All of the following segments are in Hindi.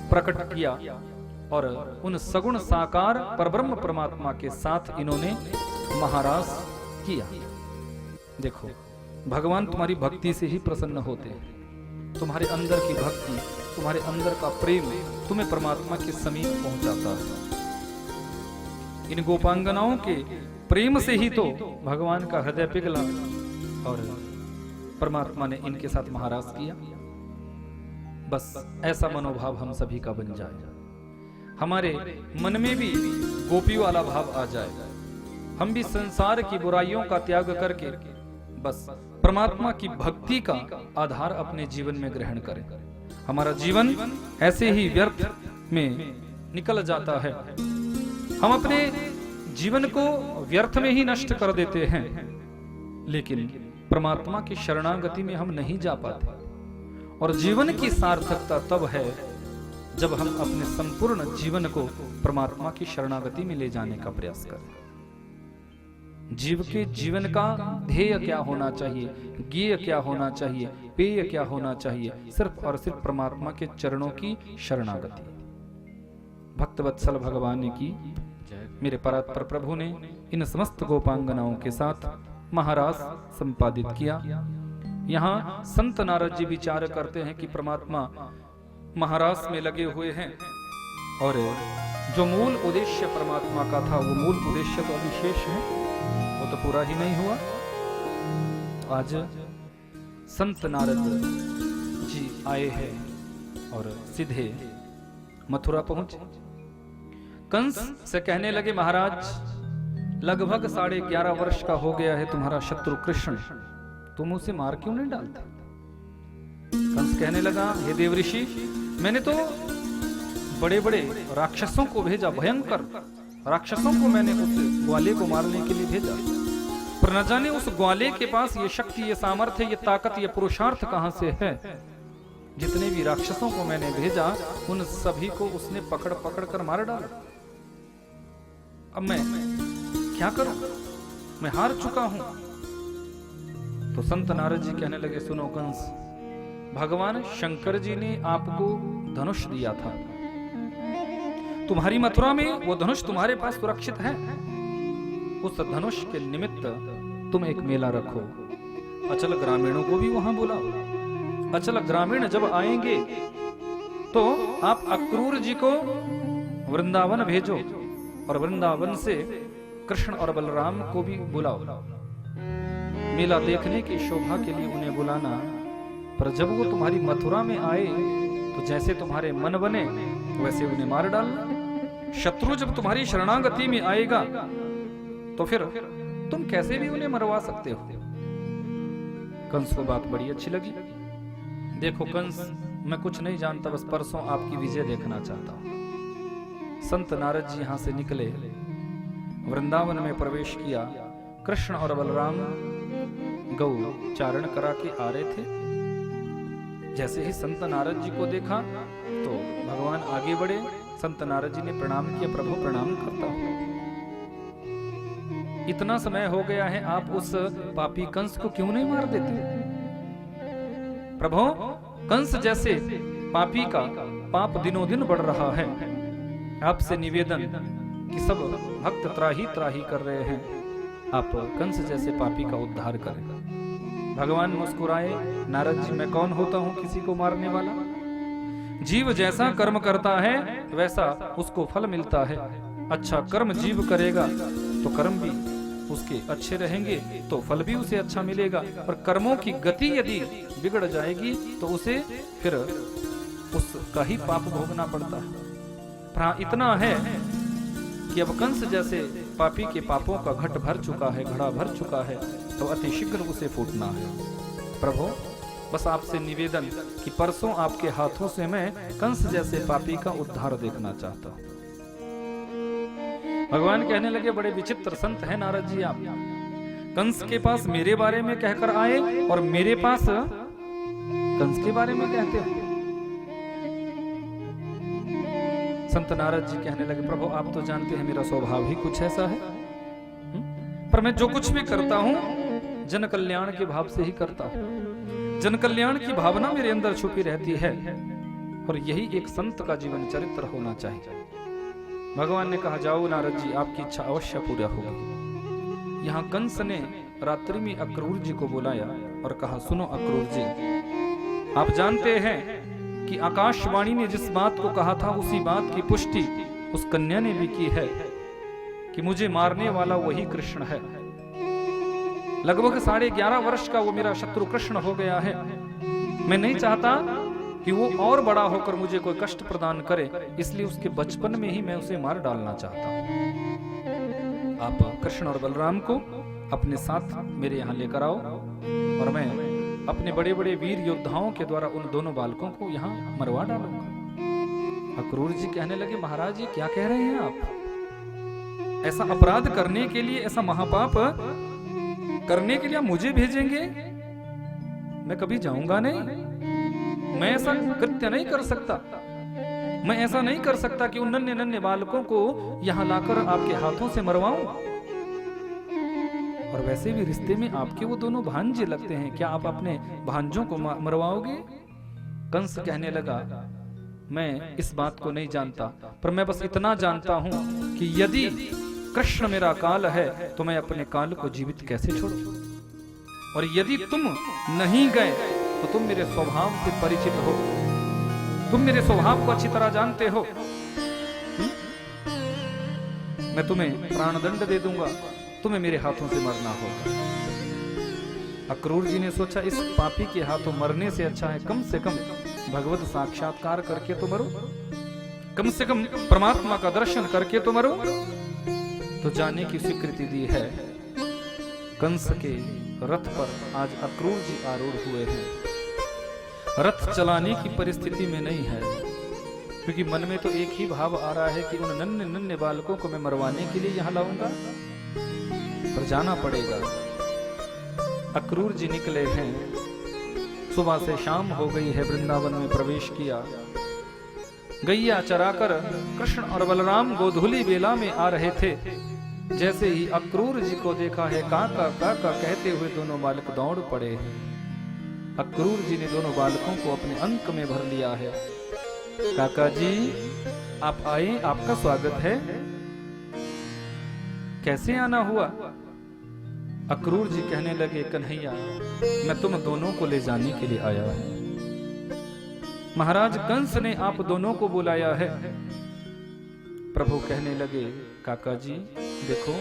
प्रकट किया और उन सगुण साकार परब्रह्म परमात्मा के साथ इन्होंने महारास किया। देखो, भगवान तुम्हारी भक्ति से ही प्रसन्न होते हैं। तुम्हारे अंदर की भक्ति, तुम्हारे अंदर का प्रेम तुम्हें परमात्मा के समीप पहुंचाता है। इन गोपांगनाओं के प्रेम से ही तो भगवान का हृदय पिघला और परमात्मा ने इनके साथ महारास किया। बस ऐसा मनोभाव हम सभी का बन जाए, हमारे मन में भी गोपी वाला भाव आ जाए, हम भी संसार की बुराइयों का त्याग करके बस परमात्मा की भक्ति का आधार अपने जीवन में ग्रहण करें। हमारा जीवन ऐसे ही व्यर्थ में निकल जाता है, हम अपने जीवन को व्यर्थ में ही नष्ट कर देते हैं, लेकिन परमात्मा की शरणागति में हम नहीं जा पाते। और जीवन की सार्थकता तब है जब हम अपने संपूर्ण जीवन को परमात्मा की शरणागति में ले जाने का प्रयास करें। जीव के जीवन का ध्येय क्या होना चाहिए, ज्ञेय क्या होना चाहिए, पेय क्या होना चाहिए, सिर्फ और सिर्फ परमात्मा के चरणों की शरणागति। भक्तवत्सल भगवान ने की, मेरे परात्पर प्रभु ने इन समस्त गोपांगनाओं के साथ महारास संपादित किया। यहाँ संत नारद जी विचार करते हैं कि परमात्मा महारास में लगे हुए हैं और जो मूल उद्देश्य परमात्मा का था वो मूल उद्देश्य तो विशेष है, वो तो पूरा ही नहीं हुआ। आज संत नारद जी आए हैं और सीधे मथुरा पहुंचे। कंस से कहने लगे, महाराज लगभग 11.5 वर्ष का हो गया है तुम्हारा शत्रु कृष्ण, तुम उसे मार क्यों नहीं डालता? कंस कहने लगा, हे देवऋषि, मैंने तो बड़े बड़े राक्षसों को भेजा, भयंकर राक्षसों को मैंने उस ग्वाले को मारने के लिए भेजा, पर न जाने उस ग्वाले के पास ये शक्ति, ये सामर्थ्य, ये ताकत, ये पुरुषार्थ कहां से है। जितने भी राक्षसों को मैंने भेजा उन सभी को उसने पकड़ पकड़ कर मार डाला। अब मैं क्या करूं, मैं हार चुका हूं। तो संत नारद जी कहने लगे, सुनो कंस, भगवान शंकर जी ने आपको धनुष दिया था, तुम्हारी मथुरा में वो धनुष तुम्हारे पास सुरक्षित है। उस धनुष के निमित्त तुम एक मेला रखो, अचल ग्रामीणों को भी वहां बुलाओ। अचल ग्रामीण जब आएंगे तो आप अक्रूर जी को वृंदावन भेजो और वृंदावन से कृष्ण और बलराम को भी बुलाओ। मेला देखने की शोभा के लिए उन्हें बुलाना, पर जब वो तुम्हारी मथुरा में आए तो जैसे तुम्हारे मन बने वैसे उन्हें मार डालना। शत्रु जब तुम्हारी शरणागति में आएगा तो फिर तुम कैसे भी उन्हें मरवा सकते हो। कंस को बात बड़ी अच्छी लगी। देखो कंस, मैं कुछ नहीं जानता, बस परसों आपकी विजय देखना चाहता हूं। संत नारद जी यहां से निकले, वृंदावन में प्रवेश किया। कृष्ण और बलराम गौ चारण करा के आ रहे थे। जैसे ही संत नारद जी को देखा तो भगवान आगे बढ़े। संत नारद जी ने प्रणाम किया, प्रभु प्रणाम करता हूं, इतना समय हो गया है, आप उस पापी कंस को क्यों नहीं मार देते? प्रभु, कंस जैसे पापी का पाप दिनों दिन बढ़ रहा है। आपसे निवेदन कि सब भक्त त्राही त्राही कर रहे हैं, आप कंस जैसे पापी का उद्धार करें। भगवान मुस्कुराए, नारद जी, मैं कौन होता हूं किसी को मारने वाला? जीव जैसा कर्म करता है वैसा उसको फल मिलता है। अच्छा कर्म जीव करेगा तो कर्म भी उसके अच्छे रहेंगे तो फल भी उसे अच्छा मिलेगा, और कर्मों की गति यदि बिगड़ जाएगी तो उसे फिर उसका ही पाप भोगना पड़ता है। इतना है कि अब कंस जैसे पापी के पापों का घट भर चुका है, घड़ा भर चुका है, तो अति शीघ्र उसे फूटना है। प्रभु, बस आपसे निवेदन कि परसों आपके हाथों से मैं कंस जैसे पापी का उद्धार देखना चाहता हूं। भगवान कहने लगे, बड़े विचित्र संत हैं नारद जी आप। कंस के पास मेरे बारे में कहकर आए और मेरे पास कंस के बारे में कहते हो। संत नारद जी कहने लगे, प्रभु आप तो जानते हैं मेरा स्वभाव ही कुछ ऐसा है, पर मैं जो कुछ भी करता हूं जन कल्याण के भाव से ही करता हूं। जन कल्याण की भावना मेरे अंदर छुपी रहती है और यही एक संत का जीवन चरित्र होना चाहिए। भगवान ने कहा, जाओ नारद जी, आपकी इच्छा अवश्य पूरा होगी। यहाँ कंस ने रात्रि में अक्रूर जी को बुलाया और कहा, सुनो अक्रूर जी, आप जानते हैं कि आकाशवाणी ने जिस बात को कहा था उसी बात की पुष्टि उस कन्या ने भी की है कि मुझे मारने वाला वही कृष्ण है। लगभग 11.5 वर्ष का वो मेरा शत्रु कृष्ण हो गया है। मैं नहीं चाहता कि वो और बड़ा होकर मुझे कोई कष्ट प्रदान करे, इसलिए उसके बचपन में ही मैं उसे मार डालना चाहता हूं। आप कृष्ण और बलराम को अपने साथ मेरे यहाँ लेकर आओ और मैं अपने बड़े बड़े वीर योद्धाओं के द्वारा उन दोनों बालकों को यहाँ मरवा डालूंगा। अक्रूर जी कहने लगे, महाराज ये क्या कह रहे हैं आप? ऐसा अपराध करने के लिए, ऐसा महापाप करने के लिए आप मुझे भेजेंगे? मैं कभी जाऊंगा नहीं। मैं ऐसा कृत्य नहीं कर सकता। मैं ऐसा नहीं कर सकता कि उन नन्हे नन्हे बालकों को यहाँ लाकर आपके हाथों से मरवाऊं। और वैसे भी रिश्ते में आपके वो दोनों भांजे लगते हैं, क्या आप अपने भांजों को मरवाओगे? कंस कहने लगा, मैं इस बात को नहीं जानता, पर मैं बस इतना जानता हूं कि यदि कृष्ण मेरा काल है तो मैं अपने काल को जीवित कैसे छोड़ूं? और यदि तुम नहीं गए तो तुम मेरे स्वभाव से परिचित हो, तुम मेरे स्वभाव को अच्छी तरह जानते हो। मैं तुम्हें प्राणदंड दे दूंगा, तुम्हें मेरे हाथों से मरना होगा। अक्रूर जी ने सोचा, इस पापी के हाथों मरने से अच्छा है कम से कम भगवत साक्षात्कार करके तो मरो, कम से कम परमात्मा का दर्शन करके तो मरो। तो जाने की स्वीकृति दी है। कंस के रथ पर आज अक्रूर जी आरूढ़ हुए हैं। रथ चलाने की परिस्थिति में नहीं है, क्योंकि मन में तो एक ही भाव आ रहा है कि उन नन्हे नन्हे बालकों को मैं मरवाने के लिए यहाँ लाऊंगा, पर जाना पड़ेगा। अक्रूर जी निकले हैं। सुबह से शाम हो गई है, वृंदावन में प्रवेश किया। गैया चराकर कृष्ण और बलराम गोधूली बेला में आ रहे थे। जैसे ही अक्रूर जी को देखा है, काका काका कहते हुए दोनों बालक दौड़ पड़े हैं। अक्रूर जी ने दोनों बालकों को अपने अंक में भर लिया है। काका जी आप आए, आपका स्वागत है। कैसे आना हुआ? अक्रूर जी कहने लगे, कन्हैया मैं तुम दोनों को ले जाने के लिए आया हूं। महाराज कंस ने आप दोनों को बुलाया है। प्रभु कहने लगे, काका जी देखो,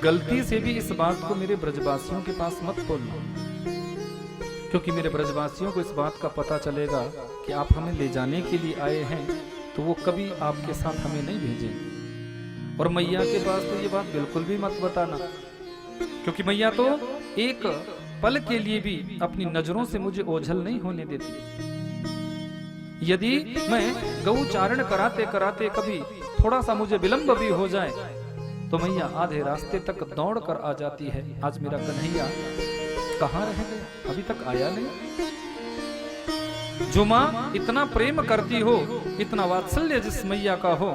गलती से भी इस बात को मेरे ब्रजवासियों के पास मत बोलना, क्योंकि मेरे ब्रजवासियों को इस बात का पता चलेगा कि आप हमें ले जाने के लिए आए हैं, तो वो कभी आपके साथ हमें नहीं भेजेंगे। और मैया के पास तो ये बात बिल्कुल भी मत बताना, क्योंकि मैया तो एक पल के लिए भी अपनी नजरों से मुझे ओझल नहीं होने देती। यदि मैं गौचारण कराते कराते कभी थोड़ा सा मुझे विलंब भी हो जाए तो मैया आधे रास्ते तक दौड़ कर आ जाती है। आज मेरा कन्हैया कहाँ रह गया, अभी तक आया नहीं। जो माँ इतना प्रेम करती हो, इतना वात्सल्य जिस मैया का हो,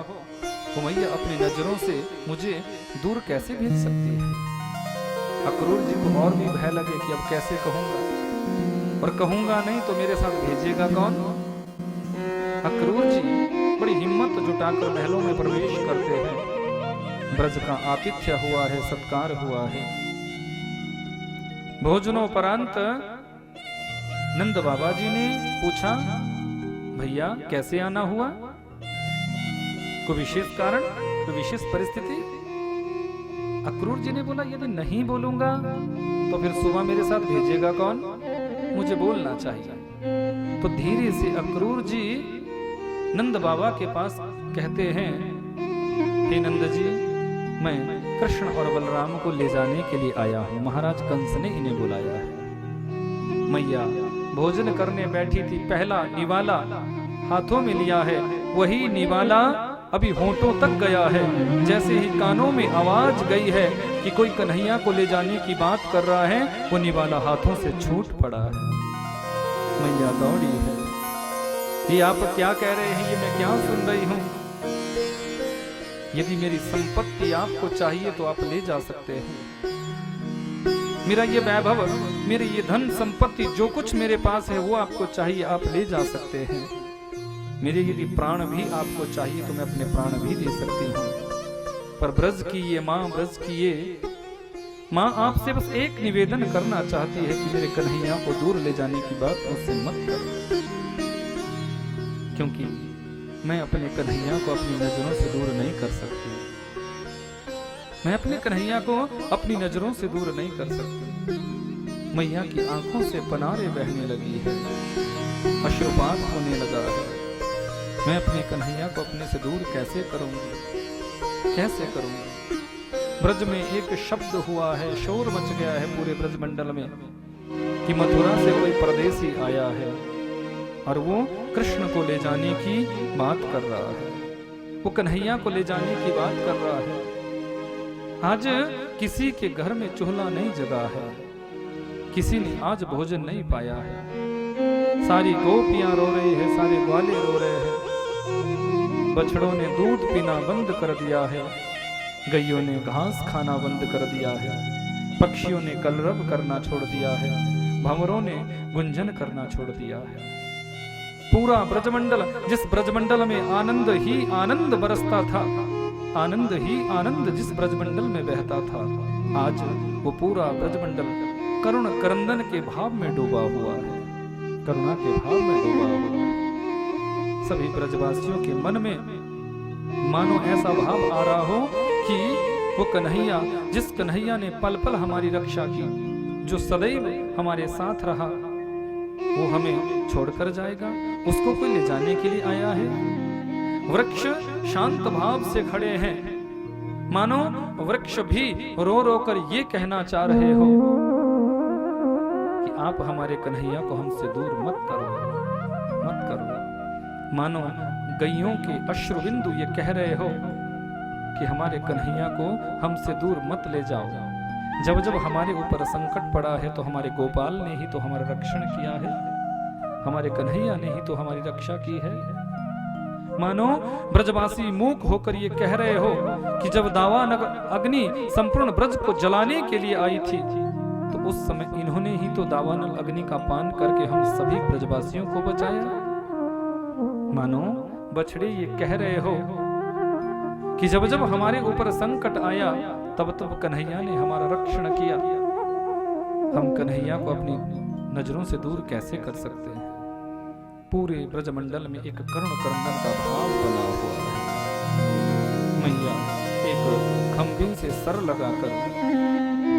वो मैया अपनी नजरों से मुझे दूर कैसे भेज सकती है। अक्रूर जी को और भी भय लगे कि अब कैसे कहूंगा, और कहूंगा नहीं तो मेरे साथ भेजेगा कौन। अक्रूर जी बड़ी हिम्मत जुटाकर महलों में प्रवेश करते हैं। ब्रज का आतिथ्य हुआ है, सत्कार हुआ है। भोजनोपरांत नंद बाबा जी ने पूछा, भैया कैसे आना हुआ? कोई विशेष कारण, कोई विशेष परिस्थिति? अक्रूर जी ने बोला, यदि नहीं बोलूंगा तो फिर सुबह मेरे साथ भेजेगा कौन? मुझे बोलना चाहिए। तो धीरे से अक्रूर जी नंद बाबा के पास कहते हैं, हे नंद जी, मैं कृष्ण और बलराम को ले जाने के लिए आया हूं। महाराज कंस ने इन्हें बुलाया है। मैया भोजन करने बैठी थी, पहला निवाला हाथों में लिया है। वही निवाला अभी होठों तक गया है। जैसे ही कानों में आवाज गई है कि कोई कन्हैया को ले जाने की बात कर रहा है, वो निवाला हाथों से छूट पड़ा है। मैया दौड़ी है, ये आप क्या कह रहे हैं, ये मैं क्या सुन रही हूं? यदि मेरी संपत्ति आपको चाहिए तो आप ले जा सकते हैं। मेरा ये वैभव, मेरी ये धन संपत्ति, जो कुछ मेरे पास है वो आपको चाहिए, आप ले जा सकते हैं। मेरे यदि प्राण भी आपको चाहिए तो मैं अपने प्राण भी दे सकती हूँ, पर ब्रज की ये माँ, ब्रज की ये माँ आपसे बस एक निवेदन करना चाहती है कि मेरे कन्हैया को दूर ले जाने की बात मुझसे मत करो, क्योंकि मैं अपने कन्हैया को अपनी नजरों से दूर नहीं कर सकती। मैं अपने कन्हैया को अपनी नजरों से दूर नहीं कर सकती। मैया की आंखों से पनारे बहने लगी है, अश्रुपात होने लगा है। मैं अपने कन्हैया को अपने से दूर कैसे करूंगी, कैसे करूंगी? ब्रज में एक शब्द हुआ है, शोर मच गया है पूरे ब्रज मंडल में कि मथुरा से कोई परदेसी आया है और वो कृष्ण को ले जाने की बात कर रहा है, वो कन्हैया को ले जाने की बात कर रहा है। आज किसी के घर में चूल्हा नहीं जगा है, किसी ने आज भोजन नहीं पाया है। सारी गोपियां रो रही है, सारे ग्वाले रो रहे हैं। बछड़ों ने दूध पीना बंद कर दिया है, गैयों ने घास खाना बंद कर दिया है, पक्षियों ने कलरव करना छोड़ दिया है, भंवरों ने गुंजन करना छोड़ दिया है। पूरा ब्रजमंडल, जिस ब्रजमंडल में आनंद ही आनंद बरसता था, आनंद ही आनंद जिस ब्रजमंडल में बहता था, आज वो पूरा ब्रजमंडल करुण करंदन के भाव में डूबा हुआ है, करुणा के भाव में डूबा हुआ है। सभी ब्रजवासियों के मन में मानो ऐसा भाव आ रहा हो कि वो कन्हैया, जिस कन्हैया ने पल पल हमारी रक्षा की, जो सदैव हमारे साथ रहा, वो हमें छोड़कर जाएगा, उसको कोई ले जाने के लिए आया है। वृक्ष शांत भाव से खड़े हैं, मानो वृक्ष भी रो रो कर ये कहना चाह रहे हो कि आप हमारे कन्हैया को हमसे दूर मत करो, मत करो। मानो गैयों के अश्रुबिंदु ये कह रहे हो कि हमारे कन्हैया को हमसे दूर मत ले जाओ। जब जब हमारे ऊपर संकट पड़ा है तो हमारे गोपाल ने ही तो हमारा रक्षण किया है, हमारे कन्हैया ने ही तो हमारी रक्षा की है। मानो ब्रजवासी मूक होकर ये कह रहे हो कि जब दावानल अग्नि संपूर्ण ब्रज को जलाने के लिए आई थी तो उस समय इन्होंने ही तो दावानल अग्नि का पान करके हम सभी ब्रजवासियों को बचाया। मानो बछड़े ये कह रहे हो कि जब जब हमारे ऊपर संकट आया तब तब कन्हैया ने हमारा रक्षण किया। हम कन्हैया को अपनी नजरों से दूर कैसे कर सकते हैं? पूरे ब्रजमंडल में एक करुण करंदन का भाव बना हुआ है। मैया एक खंभे से सर लगाकर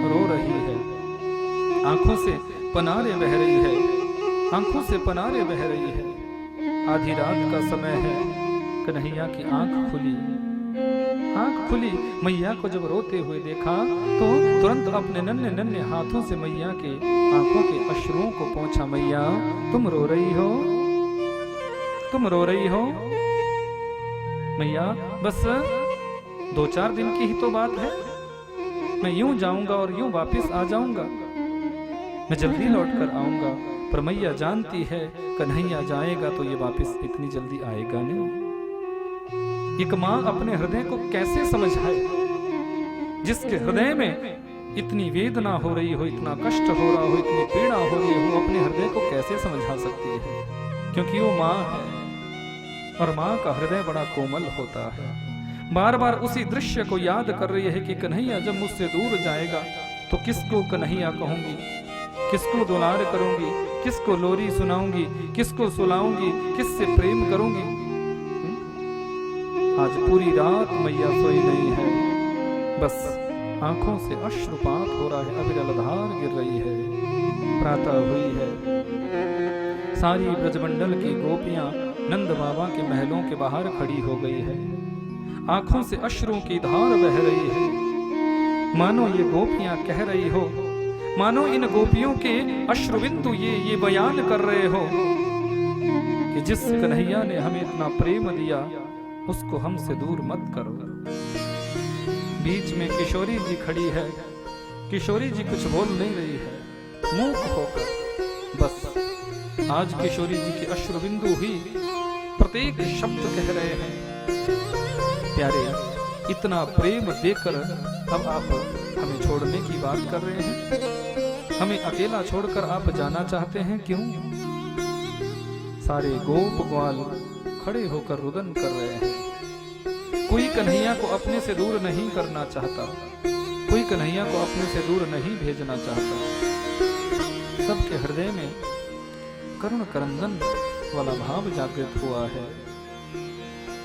रो रही है, आंखों से पनारे बह रही है, आंखों से पनारे बह रही है। आधी रात का समय है, कन्हैया की आंख खुली, आंख खुली। मैया को जब रोते हुए देखा तो तुरंत अपने नन्हे नन्हे हाथों से मैया के आंखों के अश्रुओं को पोंछा। मैया तुम रो रही हो, तुम रो रही हो? मैया बस 2-4 दिन की ही तो बात है, मैं यूं जाऊंगा और यूं वापस आ जाऊंगा, मैं जल्दी लौट कर आऊंगा। पर मैया जानती है कन्हैया जाएगा तो ये वापस इतनी जल्दी आएगा नहीं। एक माँ अपने हृदय को कैसे समझाए? जिसके हृदय में इतनी वेदना हो रही हो, इतना कष्ट हो रहा हो, इतनी पीड़ा हो रही हो, अपने हृदय को कैसे समझा सकती है? क्योंकि वो माँ है और माँ का हृदय बड़ा कोमल होता है। बार बार उसी दृश्य को याद कर रही है कि कन्हैया जब मुझसे दूर जाएगा तो किसको कन्हैया कहूंगी, किसको दुलार करूंगी, किसको लोरी सुनाऊंगी, किसको सुलाऊंगी, किससे प्रेम करूंगी। आज पूरी रात मैया सोई नहीं है, बस आंखों से अश्रुपात हो रहा है, अविरल धार गिर रही है। प्रातः हुई है, सारी ब्रजमंडल की गोपियां नंद बाबा के महलों के बाहर खड़ी हो गई है, आंखों से अश्रुओं की धार बह रही है। मानो ये गोपियां कह रही हो, मानो इन गोपियों के अश्रुबिंदु ये बयान कर रहे हो कि जिस कन्हैया ने हमें इतना प्रेम दिया उसको हमसे दूर मत करो। बीच में किशोरी जी खड़ी है, किशोरी जी कुछ बोल नहीं रही है, मूक होकर बस आज किशोरी जी के अश्रुबिंदु ही प्रत्येक शब्द कह रहे हैं, प्यारे इतना प्रेम देकर अब आप हमें छोड़ने की बात कर रहे हैं, हमें अकेला छोड़कर आप जाना चाहते हैं, क्यों? सारे गोप ग्वाल खड़े होकर रुदन कर रहे हैं। कोई कन्हैया को अपने से दूर नहीं करना चाहता, कोई कन्हैया को अपने से दूर नहीं भेजना चाहता। सबके हृदय में करुण करंदन वाला भाव जागृत हुआ है।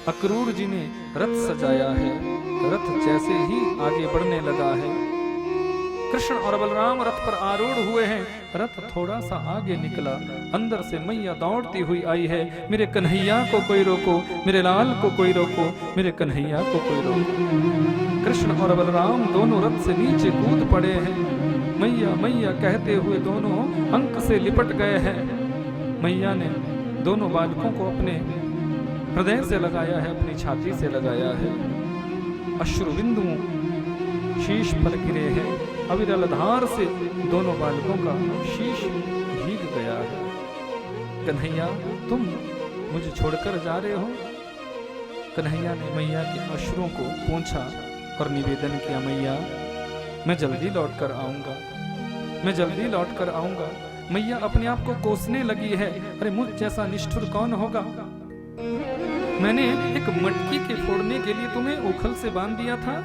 अक्रूर जी ने रथ सजाया है, रथ जैसे ही आगे बढ़ने लगा है, कृष्ण और बलराम रथ पर आरूढ़ हुए हैं। रथ थोड़ा सा आगे निकला, अंदर से मैया दौड़ती हुई आई है, मेरे कन्हैया को कोई रोको, मेरे लाल को कोई रोको, मेरे कन्हैया को कोई रोको। कृष्ण और बलराम दोनों रथ से नीचे कूद पड़े हैं। मैया मैया कहते हुए दोनों अंक से लिपट गए हैं। मैया ने दोनों बालकों को अपने हृदय से लगाया है, अपनी छाती से लगाया है। अश्रु बिंदुओं शीश पर गिरे हैं, अविरल धार से दोनों बालकों का शीश भीग गया है। कन्हैया तुम मुझे छोड़कर जा रहे हो? कन्हैया ने मैया के अश्रुओं को पोंछा और निवेदन किया, मैया मैं जल्दी लौट कर आऊंगा, मैं जल्दी लौट कर आऊंगा। मैया अपने आप को कोसने लगी है, अरे मुझ जैसा निष्ठुर कौन होगा? मैंने एक मटकी के फोड़ने के लिए तुम्हें उखल से बांध दिया था,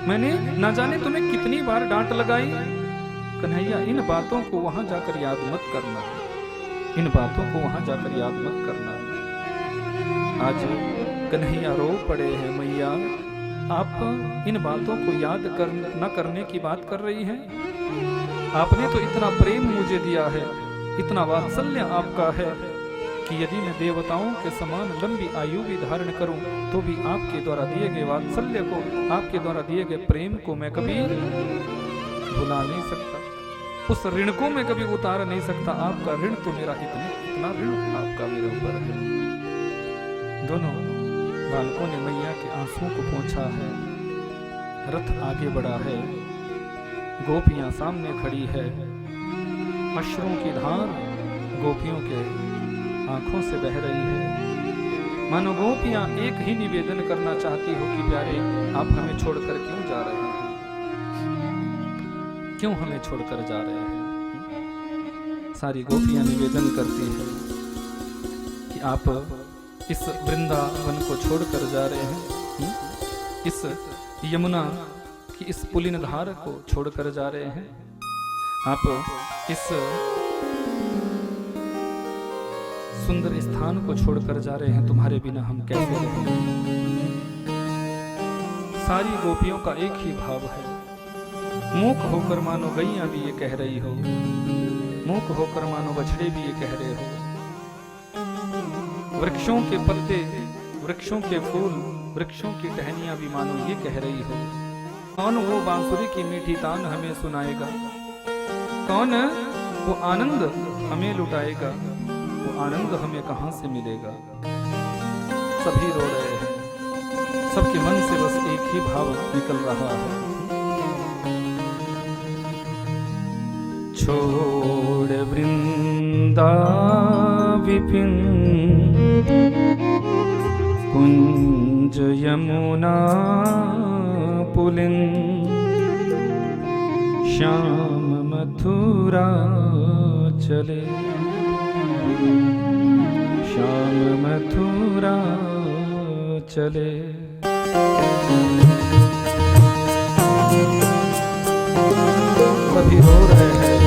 मैंने न जाने तुम्हें कितनी बार डांट लगाई। कन्हैया इन बातों को वहां जाकर याद मत करना, इन बातों को वहां जाकर याद मत करना। आज कन्हैया रो पड़े हैं, मैया आप इन बातों को याद न करने की बात कर रही हैं? आपने तो इतना प्रेम मुझे दिया है, इतना वात्सल्य आपका है कि यदि मैं देवताओं के समान लंबी आयु भी धारण करूं तो भी आपके द्वारा दिए गए वात्सल्य को, आपके द्वारा दिए गए प्रेम को मैं कभी भुला नहीं सकता, उस ऋण को मैं कभी उतार नहीं सकता। आपका ऋण तो मेरा इतना ऋण आपका मेरे ऊपर है। दोनों बालकों ने मैया के आंसुओं को पोंछा है। रथ आगे बढ़ा है, गोपियां सामने खड़ी है, अश्रुओं की धार गोपियों के आंखों से बह रही है। मानो गोपियां एक ही निवेदन करना चाहती हो कि प्यारे आप हमें छोड़कर क्यों जा रहे हैं, क्यों हमें छोड़कर जा रहे हैं। सारी गोपियां निवेदन करती है कि आप इस वृंदावन को छोड़कर जा रहे हैं, इस यमुना की इस पुलिन धार को छोड़कर जा रहे हैं, आप इस सुंदर स्थान को छोड़कर जा रहे हैं, तुम्हारे बिना हम कैसे रहेंगे। सारी गोपियों का एक ही भाव है, मूक होकर मानो गैया भी ये कह रही हो, मूक होकर मानो बछड़े भी ये कह रहे हो। वृक्षों के पत्ते, वृक्षों के फूल, वृक्षों की टहनियां भी मानो ये कह रही हो। कौन वो बांसुरी की मीठी तान हमें सुनाएगा, कौन वो आनंद हमें लुटाएगा, वो आनंद हमें कहां से मिलेगा। सभी रो रहे हैं, सबके मन से बस एक ही भाव निकल रहा है, छोड़ वृंदा विपिन कुंज यमुना पुलिन श्याम मथुरा चले, श्याम मथुरा चले। सभी रो रहे हैं,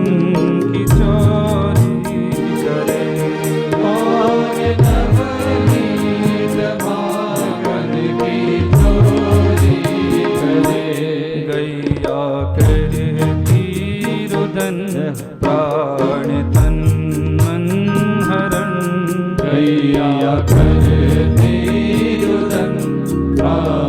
की चोरी करे, और नवनीत भागन की चोरी करे। गैया कहती रुदन प्राण तन मन हरण, गैया करती रुदन प्राण